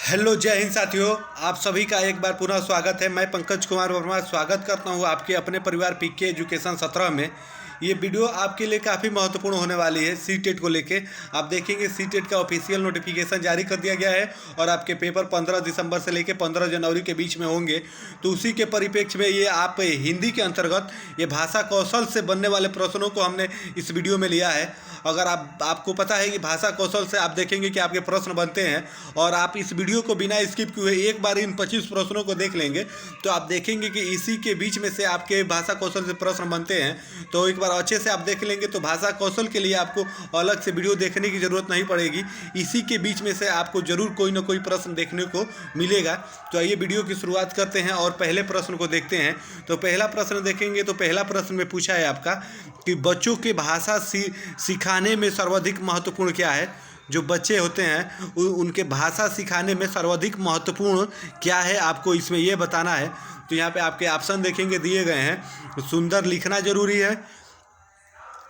Hello, जय हिंद साथियों। आप सभी का एक बार पुनः स्वागत है। मैं पंकज कुमार वर्मा स्वागत करता हूं आपके अपने परिवार पीके एजुकेशन 17 में। ये वीडियो आपके लिए काफ़ी महत्वपूर्ण होने वाली है। सीटेट को लेके आप देखेंगे सीटेट का ऑफिशियल नोटिफिकेशन जारी कर दिया गया है और आपके पेपर 15 दिसंबर से लेकर 15 जनवरी के बीच में होंगे। तो उसी के परिप्रेक्ष्य में ये आप हिंदी के अंतर्गत ये भाषा कौशल से बनने वाले प्रश्नों को हमने इस वीडियो में लिया है। अगर आपको पता है कि भाषा कौशल से आप देखेंगे कि आपके प्रश्न बनते हैं और आप इस वीडियो को बिना स्किप किए एक बार इन 25 प्रश्नों को देख लेंगे तो आप देखेंगे कि इसी के बीच में से आपके भाषा कौशल से प्रश्न बनते हैं। तो एक बार अच्छे से आप देख लेंगे तो भाषा कौशल के लिए आपको अलग से वीडियो देखने की ज़रूरत नहीं पड़ेगी। इसी के बीच में से आपको ज़रूर कोई ना कोई प्रश्न देखने को मिलेगा। तो आइए वीडियो की शुरुआत करते हैं और पहले प्रश्न को देखते हैं। तो पहला प्रश्न देखेंगे तो पहला प्रश्न में पूछा है आपका कि बच्चों के भाषा सिखाने में सर्वाधिक महत्वपूर्ण क्या है। जो बच्चे होते हैं उनके भाषा सिखाने में सर्वाधिक महत्वपूर्ण क्या है, आपको इसमें ये बताना है। तो यहाँ पे आपके ऑप्शन देखेंगे दिए गए हैं। सुंदर लिखना जरूरी है,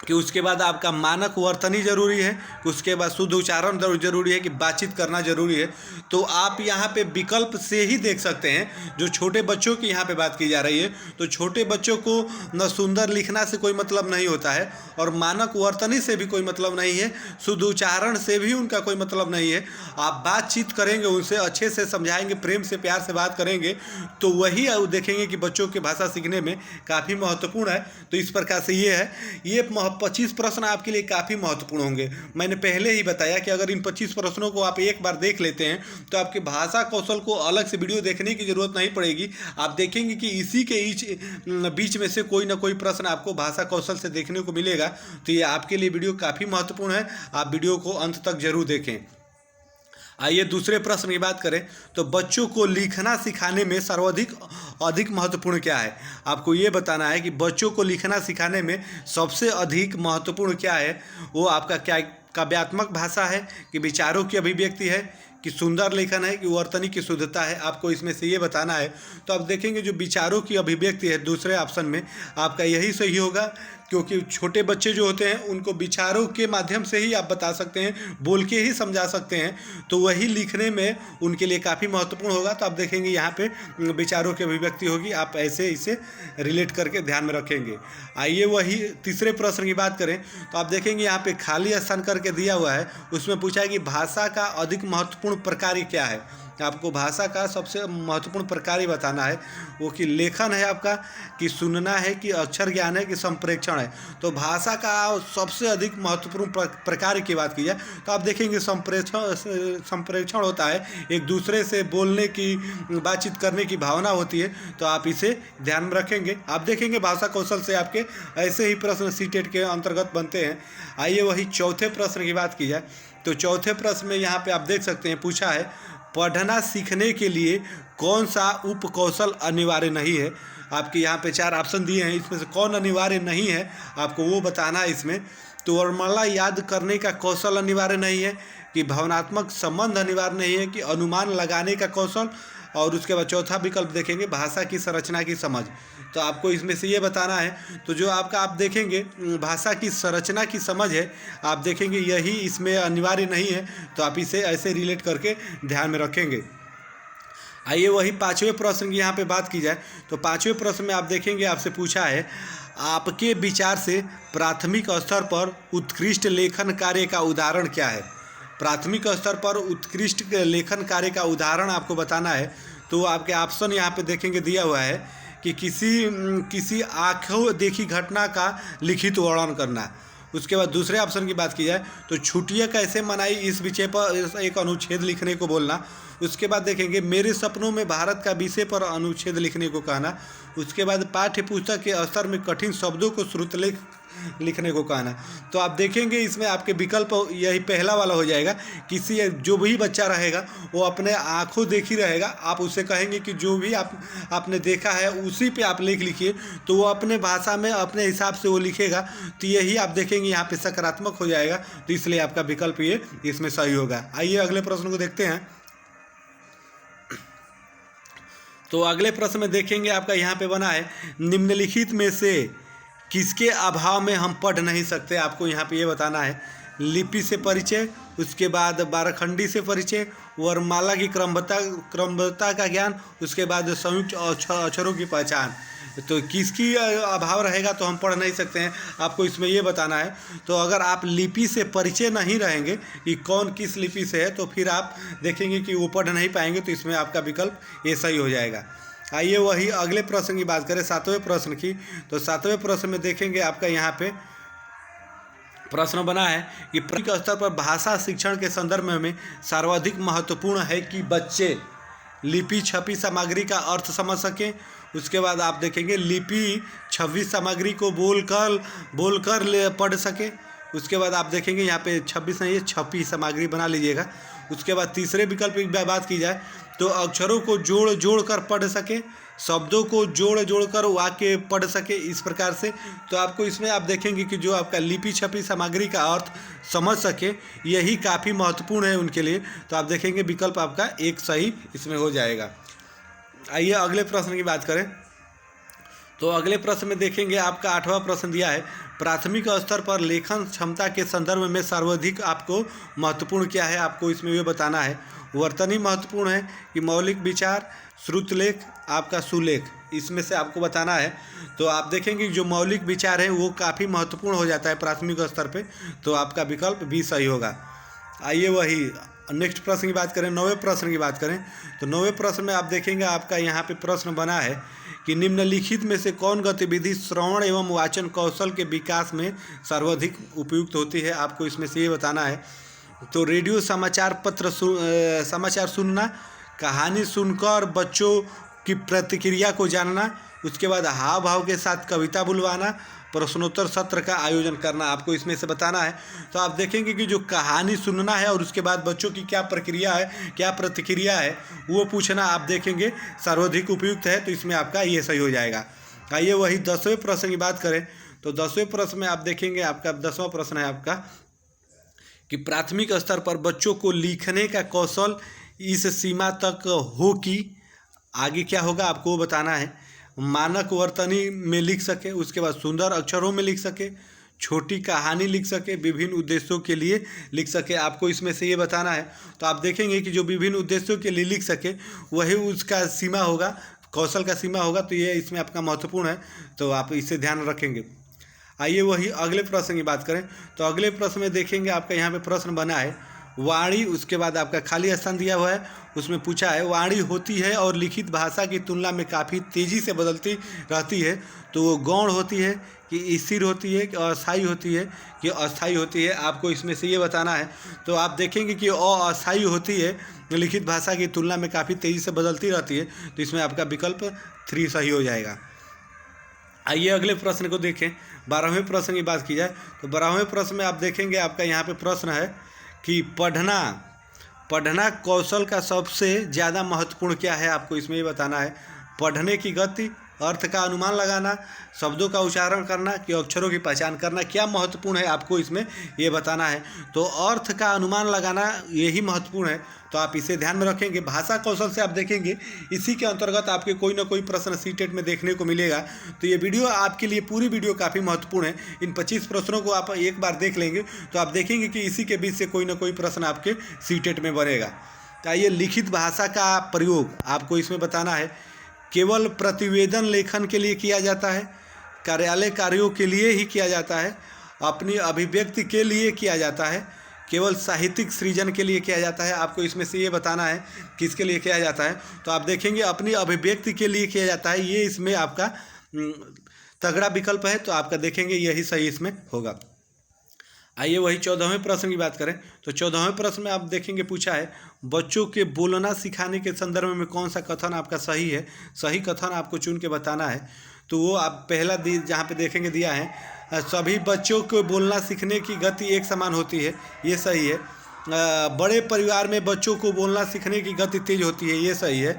कि उसके बाद आपका मानक वर्तनी जरूरी है, कि उसके बाद शुद्ध उच्चारण जरूरी है, कि बातचीत करना जरूरी है। तो आप यहाँ पे विकल्प से ही देख सकते हैं। जो छोटे बच्चों की यहाँ पे बात की जा रही है तो छोटे बच्चों को न सुंदर लिखना से कोई मतलब नहीं होता है और मानक वर्तनी से भी कोई मतलब नहीं है, शुद्ध उच्चारण से भी उनका कोई मतलब नहीं है। आप बातचीत करेंगे, उनसे अच्छे से समझाएंगे, प्रेम से प्यार से बात करेंगे तो वही देखेंगे कि बच्चों की भाषा सीखने में काफ़ी महत्वपूर्ण है। तो इस प्रकार से ये है, ये 25 प्रश्न आपके लिए काफ़ी महत्वपूर्ण होंगे। मैंने पहले ही बताया कि अगर इन 25 प्रश्नों को आप एक बार देख लेते हैं तो आपके भाषा कौशल को अलग से वीडियो देखने की ज़रूरत नहीं पड़ेगी। आप देखेंगे कि इसी के बीच में से कोई ना कोई प्रश्न आपको भाषा कौशल से देखने को मिलेगा। तो ये आपके लिए वीडियो काफ़ी महत्वपूर्ण है, आप वीडियो को अंत तक जरूर देखें। आइए दूसरे प्रश्न की बात करें तो बच्चों को लिखना सिखाने में अधिक महत्वपूर्ण क्या है। आपको ये बताना है कि बच्चों को लिखना सिखाने में सबसे अधिक महत्वपूर्ण क्या है। वो आपका क्या काव्यात्मक भाषा है, कि विचारों की अभिव्यक्ति है, कि सुंदर लेखन है, कि वर्तनी की शुद्धता है। आपको इसमें से ये बताना है। तो आप देखेंगे जो विचारों की अभिव्यक्ति है दूसरे ऑप्शन में आपका यही सही होगा, क्योंकि छोटे बच्चे जो होते हैं उनको विचारों के माध्यम से ही आप बता सकते हैं, बोल के ही समझा सकते हैं। तो वही लिखने में उनके लिए काफ़ी महत्वपूर्ण होगा। तो आप देखेंगे यहाँ पे विचारों की अभिव्यक्ति होगी, आप ऐसे इसे रिलेट करके ध्यान में रखेंगे। आइए वही तीसरे प्रश्न की बात करें तो आप देखेंगे यहाँ पे खाली स्थान करके दिया हुआ है, उसमें पूछा है कि भाषा का अधिक महत्वपूर्ण प्रकार क्या है। आपको भाषा का सबसे महत्वपूर्ण प्रकार ही बताना है, वो कि लेखन है आपका, कि सुनना है, कि अक्षर ज्ञान है, कि संप्रेक्षण है। तो भाषा का सबसे अधिक महत्वपूर्ण प्रकार की बात की जाए तो आप देखेंगे संप्रेक्षण होता है, एक दूसरे से बोलने की, बातचीत करने की भावना होती है। तो आप इसे ध्यान में रखेंगे। आप देखेंगे भाषा कौशल से आपके ऐसे ही प्रश्न सीटेट के अंतर्गत बनते हैं। आइए वही चौथे प्रश्न की बात की जाए तो चौथे प्रश्न में यहाँ पे आप देख सकते हैं पूछा है पढ़ना सीखने के लिए कौन सा उप कौशल अनिवार्य नहीं है। आपके यहाँ पे 4 ऑप्शन दिए हैं, इसमें से कौन अनिवार्य नहीं है आपको वो बताना है इसमें। तो वर्णमाला याद करने का कौशल अनिवार्य नहीं है, कि भावनात्मक संबंध अनिवार्य नहीं है, कि अनुमान लगाने का कौशल, और उसके बाद चौथा विकल्प देखेंगे भाषा की संरचना की समझ। तो आपको इसमें से ये बताना है। तो जो आपका आप देखेंगे भाषा की संरचना की समझ है, आप देखेंगे यही इसमें अनिवार्य नहीं है। तो आप इसे ऐसे रिलेट करके ध्यान में रखेंगे। आइए वही 5वें प्रश्न की यहाँ पे बात की जाए तो 5वें प्रश्न में आप देखेंगे आपसे पूछा है आपके विचार से प्राथमिक स्तर पर उत्कृष्ट लेखन कार्य का उदाहरण क्या है। प्राथमिक स्तर पर उत्कृष्ट लेखन कार्य का उदाहरण आपको बताना है। तो आपके ऑप्शन यहाँ पे देखेंगे दिया हुआ है कि किसी आंखों देखी घटना का लिखित वर्णन करना। उसके बाद दूसरे ऑप्शन की बात की जाए तो छुट्टियां कैसे मनाई इस विषय पर एक अनुच्छेद लिखने को बोलना। उसके बाद देखेंगे मेरे सपनों में भारत का विषय पर अनुच्छेद लिखने को कहना। उसके बाद पाठ्य पुस्तक के स्तर में कठिन शब्दों को श्रुतलेख लिखने को कहना। तो आप देखेंगे इसमें आपके विकल्प यही पहला वाला हो जाएगा। किसी जो भी बच्चा रहेगा वो अपने आंखों देखी रहेगा, आप उससे कहेंगे कि जो भी आपने देखा है उसी पे आप लिख लिखिए, तो वो अपने भाषा में अपने हिसाब से वो लिखेगा। तो यही आप देखेंगे यहाँ पे सकारात्मक हो जाएगा। तो इसलिए आपका विकल्प ये इसमें सही होगा। आइए अगले प्रश्न को देखते हैं। तो अगले प्रश्न में देखेंगे आपका यहाँ पे बना है निम्नलिखित में से किसके अभाव में हम पढ़ नहीं सकते। आपको यहाँ पे ये बताना है लिपि से परिचय, उसके बाद बारखंडी से परिचय, वर्णमाला की क्रमबद्धता का ज्ञान, उसके बाद संयुक्त अक्षरों की पहचान। तो किसकी अभाव रहेगा तो हम पढ़ नहीं सकते हैं, आपको इसमें ये बताना है। तो अगर आप लिपि से परिचय नहीं रहेंगे कि कौन किस लिपि से है, तो फिर आप देखेंगे कि वो पढ़ नहीं पाएंगे। तो इसमें आपका विकल्प ये सही हो जाएगा। आइए वही अगले प्रश्न की बात करें, 7वें प्रश्न की। तो 7वें प्रश्न में देखेंगे आपका यहाँ पे प्रश्न बना है कि प्राथमिक स्तर पर भाषा शिक्षण के संदर्भ में सर्वाधिक महत्वपूर्ण है कि बच्चे लिपि छपी सामग्री का अर्थ समझ सकें। उसके बाद आप देखेंगे लिपि छवि सामग्री को बोलकर पढ़ सके। उसके बाद आप देखेंगे यहाँ पे 26 नहीं है, छपी सामग्री बना लीजिएगा। उसके बाद तीसरे विकल्प की बात की जाए तो अक्षरों को जोड़ कर पढ़ सके, शब्दों को जोड़ कर वाक्य पढ़ सके, इस प्रकार से। तो आपको इसमें आप देखेंगे कि जो आपका लिपि छपी सामग्री का अर्थ समझ सके, यही काफ़ी महत्वपूर्ण है उनके लिए। तो आप देखेंगे विकल्प आपका एक सही इसमें हो जाएगा। आइए अगले प्रश्न की बात करें। तो अगले प्रश्न में देखेंगे आपका 8वां प्रश्न दिया है, प्राथमिक स्तर पर लेखन क्षमता के संदर्भ में सर्वाधिक आपको महत्वपूर्ण क्या है, आपको इसमें ये बताना है। वर्तनी महत्वपूर्ण है कि मौलिक विचार, श्रुतलेख, आपका सुलेख, इसमें से आपको बताना है। तो आप देखेंगे जो मौलिक विचार है वो काफ़ी महत्वपूर्ण हो जाता है प्राथमिक स्तर पे। तो आपका विकल्प भी सही होगा। आइए वही नेक्स्ट प्रश्न की बात करें, 9वें प्रश्न की बात करें। तो 9वें प्रश्न में आप देखेंगे आपका यहाँ पे प्रश्न बना है कि निम्नलिखित में से कौन गतिविधि श्रवण एवं वाचन कौशल के विकास में सर्वाधिक उपयुक्त होती है, आपको इसमें से ये बताना है। तो रेडियो समाचार सुनना, कहानी सुनकर बच्चों की प्रतिक्रिया को जानना, उसके बाद हाव भाव के साथ कविता बुलवाना, प्रश्नोत्तर सत्र का आयोजन करना, आपको इसमें से बताना है। तो आप देखेंगे कि जो कहानी सुनना है और उसके बाद बच्चों की क्या प्रक्रिया है, क्या प्रतिक्रिया है, वो पूछना आप देखेंगे सर्वाधिक उपयुक्त है। तो इसमें आपका ये सही हो जाएगा। आइए वही 10वें प्रश्न की बात करें। तो 10वें प्रश्न में आप देखेंगे आपका 10वां प्रश्न है आपका कि प्राथमिक स्तर पर बच्चों को लिखने का कौशल इस सीमा तक हो कि आगे क्या होगा, आपको वो बताना है। मानक वर्तनी में लिख सके, उसके बाद सुंदर अक्षरों में लिख सके, छोटी कहानी लिख सके, विभिन्न उद्देश्यों के लिए लिख सके, आपको इसमें से ये बताना है। तो आप देखेंगे कि जो विभिन्न उद्देश्यों के लिए लिख सके वही उसका सीमा होगा, कौशल का सीमा होगा। तो ये इसमें आपका महत्वपूर्ण है, तो आप इसे ध्यान रखेंगे। आइए वही अगले प्रश्न की बात करें। तो अगले प्रश्न में देखेंगे आपका यहाँ पे प्रश्न बना है वाणी, उसके बाद आपका खाली स्थान दिया हुआ है, उसमें पूछा है वाणी होती है और लिखित भाषा की तुलना में काफ़ी तेज़ी से बदलती रहती है। तो वो गौण होती है कि स्थिर होती है कि अस्थायी होती है कि अस्थायी होती है, आपको इसमें से ये बताना है। तो आप देखेंगे कि अस्थायी होती है, लिखित भाषा की तुलना में काफ़ी तेज़ी से बदलती रहती है। तो इसमें आपका विकल्प 3 सही हो जाएगा। आइए अगले प्रश्न को देखें। 12वें प्रश्न की बात की जाए तो 12वें प्रश्न में आप देखेंगे आपका यहाँ पे प्रश्न है कि पढ़ना कौशल का सबसे ज़्यादा महत्वपूर्ण क्या है, आपको इसमें ये बताना है। पढ़ने की गति, अर्थ का अनुमान लगाना, शब्दों का उच्चारण करना कि अक्षरों की पहचान करना, क्या महत्वपूर्ण है, आपको इसमें ये बताना है। तो अर्थ का अनुमान लगाना यही महत्वपूर्ण है, तो आप इसे ध्यान में रखेंगे। भाषा कौशल से आप देखेंगे इसी के अंतर्गत आपके कोई ना कोई प्रश्न सीटेट में देखने को मिलेगा। तो ये वीडियो आपके लिए, पूरी वीडियो काफ़ी महत्वपूर्ण है। इन 25 प्रश्नों को आप एक बार देख लेंगे तो आप देखेंगे कि इसी के बीच से कोई ना कोई प्रश्न आपके सीटेट में बनेगा। तो आइए लिखित भाषा का प्रयोग आपको इसमें बताना है। केवल प्रतिवेदन लेखन के लिए किया जाता है, कार्यालय कार्यों के लिए ही किया जाता है, अपनी अभिव्यक्ति के लिए किया जाता है, केवल साहित्यिक सृजन के लिए किया जाता है, आपको इसमें से ये बताना है किसके लिए किया जाता है। तो आप देखेंगे अपनी अभिव्यक्ति के लिए किया जाता है, ये इसमें आपका तगड़ा विकल्प है। तो आपका देखेंगे यही सही इसमें होगा। आइए वही 14वें प्रश्न की बात करें। तो 14वें प्रश्न में आप देखेंगे पूछा है बच्चों के बोलना सिखाने के संदर्भ में कौन सा कथन आपका सही है। सही कथन आपको चुन के बताना है। तो वो आप पहला जहाँ पे देखेंगे दिया है सभी बच्चों को बोलना सीखने की गति एक समान होती है, ये सही है। बड़े परिवार में बच्चों को बोलना सीखने की गति तेज होती है, ये सही है।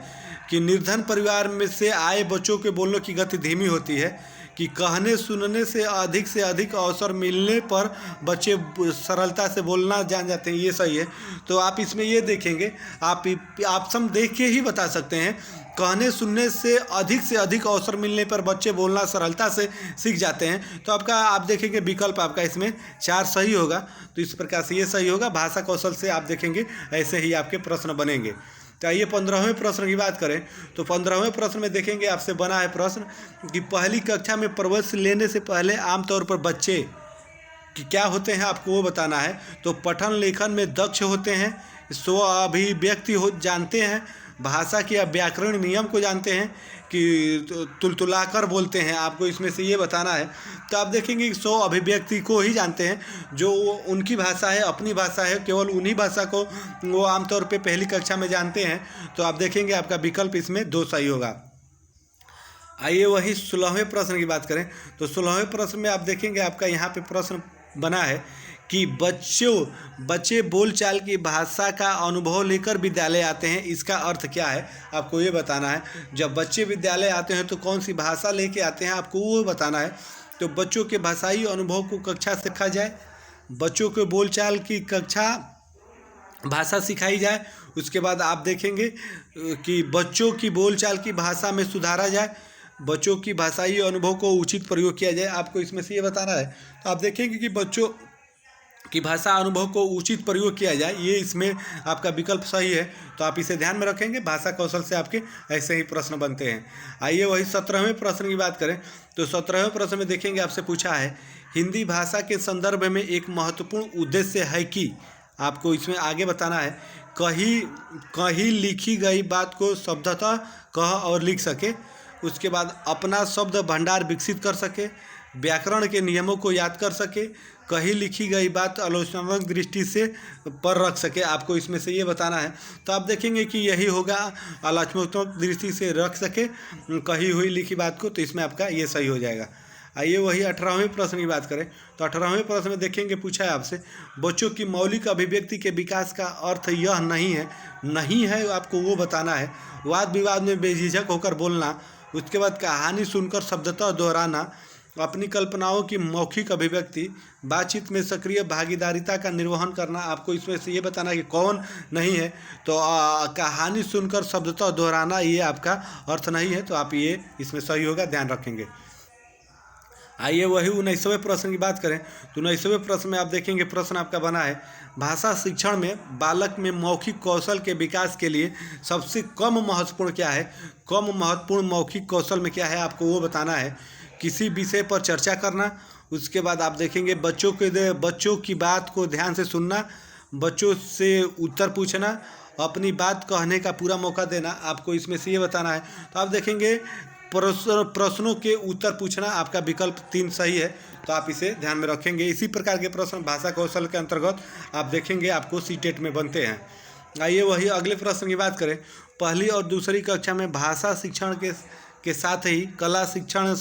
कि निर्धन परिवार में से आए बच्चों के बोलने की गति धीमी होती है। कि कहने सुनने से अधिक अवसर मिलने पर बच्चे सरलता से बोलना जान जाते हैं, ये सही है। तो आप इसमें ये देखेंगे, आप सम देख के ही बता सकते हैं। कहने सुनने से अधिक अवसर मिलने पर बच्चे बोलना सरलता से सीख जाते हैं। तो आपका आप देखेंगे विकल्प आपका इसमें 4 सही होगा। तो इस प्रकार से ये सही होगा। भाषा कौशल से आप देखेंगे ऐसे ही आपके प्रश्न बनेंगे। तो आइए 15वें प्रश्न की बात करें। तो 15वें प्रश्न में देखेंगे आपसे बना है प्रश्न कि पहली कक्षा में प्रवेश लेने से पहले आमतौर पर बच्चे कि क्या होते हैं, आपको वो बताना है। तो पठन लेखन में दक्ष होते हैं, स्व अभिव्यक्ति जानते हैं, भाषा के व्याकरण नियम को जानते हैं, कि तुलतुलाकर बोलते हैं, आपको इसमें से ये बताना है। तो आप देखेंगे कि स्व अभिव्यक्ति को ही जानते हैं, जो उनकी भाषा है, अपनी भाषा है, केवल उन्हीं भाषा को वो आमतौर पे पहली कक्षा में जानते हैं। तो आप देखेंगे आपका विकल्प इसमें 2 सही होगा। आइए वही 16वें प्रश्न की बात करें। तो 16वें प्रश्न में आप देखेंगे आपका यहाँ पे प्रश्न बना है कि बच्चे बोलचाल की भाषा का अनुभव लेकर विद्यालय आते हैं, इसका अर्थ क्या है, आपको ये बताना है। जब बच्चे विद्यालय आते हैं तो कौन सी भाषा लेके आते हैं, आपको वो बताना है। तो बच्चों के भाषाई अनुभव को कक्षा से सीखा जाए, बच्चों के बोलचाल की कक्षा भाषा सिखाई जाए। उसके बाद आप देखेंगे कि बच्चों की बोलचाल की भाषा में सुधारा जाए, बच्चों की भाषाई अनुभव को उचित प्रयोग किया जाए, आपको इसमें से ये बताना है। तो आप देखेंगे कि बच्चों कि भाषा अनुभव को उचित प्रयोग किया जाए, ये इसमें आपका विकल्प सही है। तो आप इसे ध्यान में रखेंगे। भाषा कौशल से आपके ऐसे ही प्रश्न बनते हैं। आइए वही 17वें प्रश्न की बात करें। तो 17वें प्रश्न में देखेंगे आपसे पूछा है हिंदी भाषा के संदर्भ में एक महत्वपूर्ण उद्देश्य है कि, आपको इसमें आगे बताना है। कहीं लिखी गई बात को शब्दतः कह और लिख सके, उसके बाद अपना शब्द भंडार विकसित कर सके, व्याकरण के नियमों को याद कर सके, कहीं लिखी गई बात आलोचनात्मक दृष्टि से पर रख सके, आपको इसमें से ये बताना है। तो आप देखेंगे कि यही होगा, आलोचनात्मक दृष्टि से रख सके कही हुई लिखी बात को, तो इसमें आपका ये सही हो जाएगा। आइए वही 18वें प्रश्न की बात करें। तो 18वें प्रश्न में देखेंगे पूछा है आपसे बच्चों की मौलिक अभिव्यक्ति के विकास का अर्थ यह नहीं है, आपको वो बताना है। वाद विवाद में बेझिझक होकर बोलना, उसके बाद कहानी सुनकर शब्दतः दोहराना, अपनी कल्पनाओं की मौखिक अभिव्यक्ति, बातचीत में सक्रिय भागीदारिता का निर्वहन करना, आपको इसमें से ये बताना कि कौन नहीं है। तो कहानी सुनकर शब्दतः दोहराना ये आपका अर्थ नहीं है, तो आप ये इसमें सही होगा, ध्यान रखेंगे। आइए वही 19वें प्रश्न की बात करें। तो 19वें प्रश्न में आप देखेंगे प्रश्न आपका बना है भाषा शिक्षण में बालक में मौखिक कौशल के विकास के लिए सबसे कम महत्वपूर्ण क्या है, कम महत्वपूर्ण मौखिक कौशल में क्या है, आपको वो बताना है। किसी विषय पर चर्चा करना, उसके बाद आप देखेंगे बच्चों की बात को ध्यान से सुनना, बच्चों से उत्तर पूछना, अपनी बात कहने का पूरा मौका देना, आपको इसमें से ये बताना है। तो आप देखेंगे प्रश्नों के उत्तर पूछना, आपका विकल्प 3 सही है, तो आप इसे ध्यान में रखेंगे। इसी प्रकार के प्रश्न भाषा कौशल के अंतर्गत आप देखेंगे आपको सीटेट में बनते हैं। आइए वही अगले प्रश्न की बात करें। पहली और दूसरी कक्षा में भाषा शिक्षण के साथ ही कला शिक्षण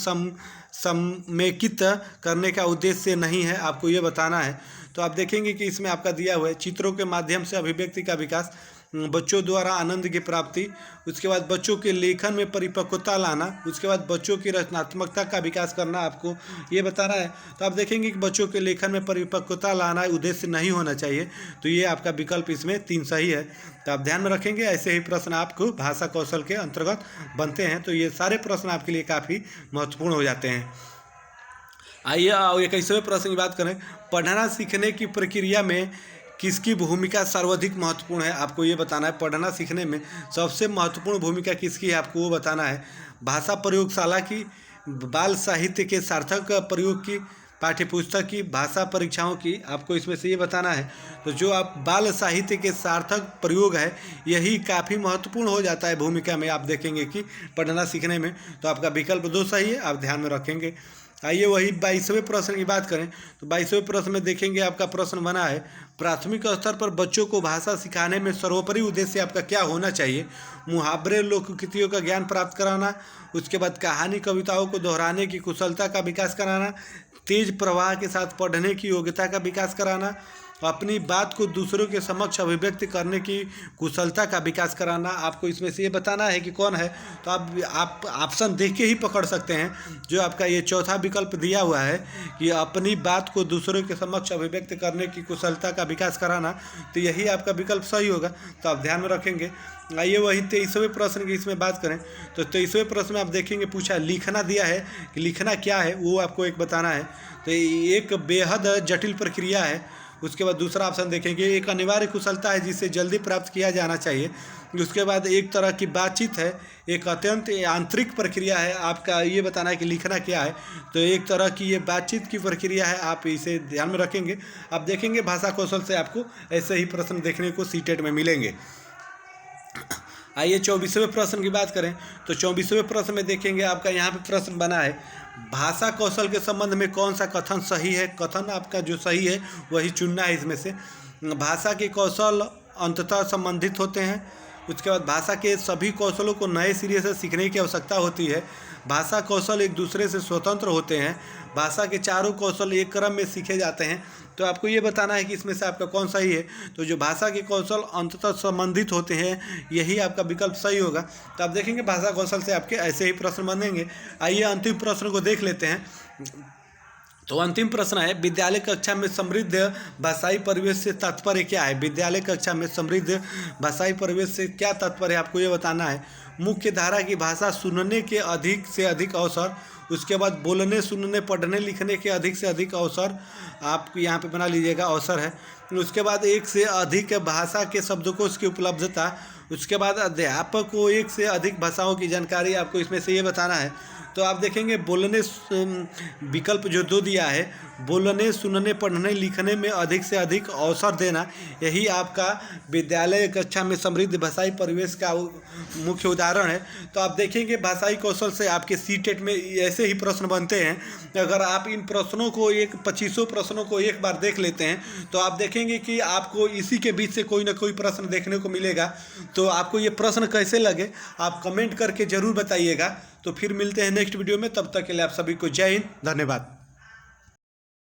समेकित करने का उद्देश्य नहीं है, आपको ये बताना है। तो आप देखेंगे कि इसमें आपका दिया हुआ है चित्रों के माध्यम से अभिव्यक्ति का विकास, बच्चों द्वारा आनंद की प्राप्ति, उसके बाद बच्चों के लेखन में परिपक्वता लाना, उसके बाद बच्चों की रचनात्मकता का विकास करना, आपको ये बताना है। तो आप देखेंगे कि बच्चों के लेखन में परिपक्वता लाना उद्देश्य नहीं होना चाहिए, तो ये आपका विकल्प इसमें 3 सही है। तो आप ध्यान में रखेंगे, ऐसे ही प्रश्न आपको भाषा कौशल के अंतर्गत बनते हैं, तो ये सारे प्रश्न आपके लिए काफ़ी महत्वपूर्ण हो जाते हैं। आइए 21वें प्रश्न की बात करें। पढ़ना सीखने की प्रक्रिया में किसकी भूमिका सर्वाधिक महत्वपूर्ण है, आपको ये बताना है। पढ़ना सीखने में सबसे महत्वपूर्ण भूमिका किसकी है, आपको वो बताना है। भाषा प्रयोगशाला की, बाल साहित्य के सार्थक प्रयोग की, पाठ्यपुस्तक की, भाषा परीक्षाओं की, आपको इसमें से ये बताना है। तो जो आप बाल साहित्य के सार्थक प्रयोग है, यही काफ़ी महत्वपूर्ण हो जाता है भूमिका में, आप देखेंगे कि पढ़ना सीखने में। तो आपका विकल्प 2 सही है, आप ध्यान में रखेंगे। आइए वही 22वें प्रश्न की बात करें। तो 22वें प्रश्न में देखेंगे आपका प्रश्न बना है प्राथमिक स्तर पर बच्चों को भाषा सिखाने में सर्वोपरि उद्देश्य आपका क्या होना चाहिए। मुहावरे लोककृतियों का ज्ञान प्राप्त कराना, उसके बाद कहानी कविताओं को दोहराने की कुशलता का विकास कराना, तेज प्रवाह के साथ पढ़ने की योग्यता का विकास कराना, अपनी बात को दूसरों के समक्ष अभिव्यक्त करने की कुशलता का विकास कराना। आपको इसमें से ये बताना है कि कौन है, तो आप ऑप्शन देख के ही पकड़ सकते हैं। जो आपका ये चौथा विकल्प दिया हुआ है कि अपनी बात को दूसरों के समक्ष अभिव्यक्त करने की कुशलता का विकास कराना, तो यही आपका विकल्प सही होगा, तो आप ध्यान में रखेंगे। आइए वही 23वें प्रश्न की इसमें बात करें, तो 23वें प्रश्न में आप देखेंगे पूछा लिखना दिया है कि लिखना क्या है, वो आपको एक बताना है। तो एक बेहद जटिल प्रक्रिया है। उसके बाद दूसरा ऑप्शन देखेंगे एक अनिवार्य कुशलता है जिसे जल्दी प्राप्त किया जाना चाहिए। उसके बाद एक तरह की बातचीत है, एक अत्यंत आंतरिक प्रक्रिया है। आपका ये बताना है कि लिखना क्या है, तो एक तरह की ये बातचीत की प्रक्रिया है, आप इसे ध्यान में रखेंगे। आप देखेंगे भाषा कौशल से आपको ऐसे ही प्रश्न देखने को सीटेट में मिलेंगे। आइए 24वें प्रश्न की बात करें, तो 24वें प्रश्न में देखेंगे आपका यहाँ पे प्रश्न बना है भाषा कौशल के संबंध में कौन सा कथन सही है। कथन आपका जो सही है वही चुनना है इसमें से। भाषा के कौशल अंततः संबंधित होते हैं। उसके बाद भाषा के सभी कौशलों को नए सिरे से सीखने की आवश्यकता होती है। भाषा कौशल एक दूसरे से स्वतंत्र होते हैं। भाषा के चारों कौशल एक क्रम में सीखे जाते हैं। तो आपको ये बताना है कि इसमें से आपका कौन सही है। तो जो भाषा के कौशल अंततः संबंधित होते हैं यही आपका विकल्प सही होगा। तो आप देखेंगे भाषा कौशल से आपके ऐसे ही प्रश्न बनेंगे। आइए अंतिम प्रश्न को देख लेते हैं। तो अंतिम प्रश्न है विद्यालय कक्षा में समृद्ध भाषाई परिवेश से तात्पर्य क्या है। विद्यालय कक्षा में समृद्ध भाषाई परिवेश से क्या तात्पर्य है, आपको ये बताना है। मुख्य धारा की भाषा सुनने के अधिक से अधिक अवसर, उसके बाद बोलने सुनने पढ़ने लिखने के अधिक से अधिक अवसर, आप यहाँ पे बना लीजिएगा अवसर है। उसके बाद एक से अधिक भाषा के शब्दकोश की उपलब्धता, उसके बाद अध्यापक को एक से अधिक भाषाओं की जानकारी, आपको इसमें से ये बताना है। तो आप देखेंगे बोलने विकल्प जो दो दिया है, बोलने सुनने पढ़ने लिखने में अधिक से अधिक अवसर देना, यही आपका विद्यालय कक्षा में समृद्ध भाषाई परिवेश का मुख्य उदाहरण है। तो आप देखेंगे भाषाई कौशल से आपके सीटेट में ऐसे ही प्रश्न बनते हैं। अगर आप इन प्रश्नों को 25 प्रश्नों को एक बार देख लेते हैं तो आप देखेंगे कि आपको इसी के बीच से कोई ना कोई प्रश्न देखने को मिलेगा। तो आपको ये प्रश्न कैसे लगे आप कमेंट करके ज़रूर बताइएगा। तो फिर मिलते हैं नेक्स्ट वीडियो में, तब तक के लिए आप सभी को जय हिंद, धन्यवाद।